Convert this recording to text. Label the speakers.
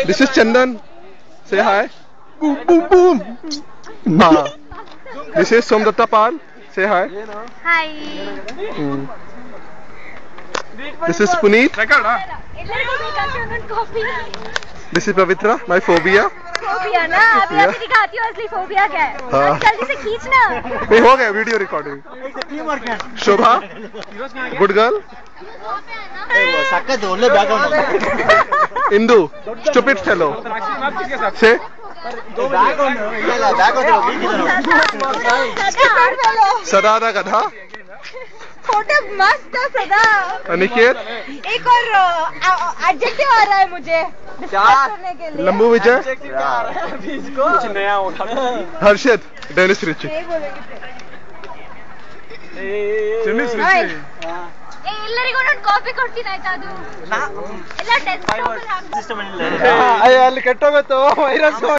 Speaker 1: This is Chandan. Say hi. Boom, boom, boom. This is Somdatta Pal. Say hi.
Speaker 2: Hi.
Speaker 1: This is Puneet. This is Pavitra. My phobia.
Speaker 2: Phobia ना अभी अभी दिखाती हूँ असली phobia क्या है जल्दी से खींचना
Speaker 1: नहीं हो गया video recording Shobha good girl Indu stupid fellow से सदा गधा
Speaker 2: फोटो मस्त है सदा
Speaker 1: अनिकेत
Speaker 2: एक और एडजेक्टिव आ रहा है मुझे करने के लिए
Speaker 1: लंबू विजय
Speaker 3: कुछ नया उठा
Speaker 1: हर्षद डेनिस रिची
Speaker 2: ಎಲ್ಲರಿಗೂ ನಾನು ಕಾಪಿ ಕೊಡ್ತೀನಿ ಆಯ್ತಾ ಅದು ಎಲ್ಲ ಡೆಸ್ಕ್ಟಾಪ್ ಅಲ್ಲಿ
Speaker 3: ಸಿಸ್ಟಮ್
Speaker 1: ಅಲ್ಲಿ ಕೆಟ್ಟೋಗುತ್ತೆ ವೈರಸ್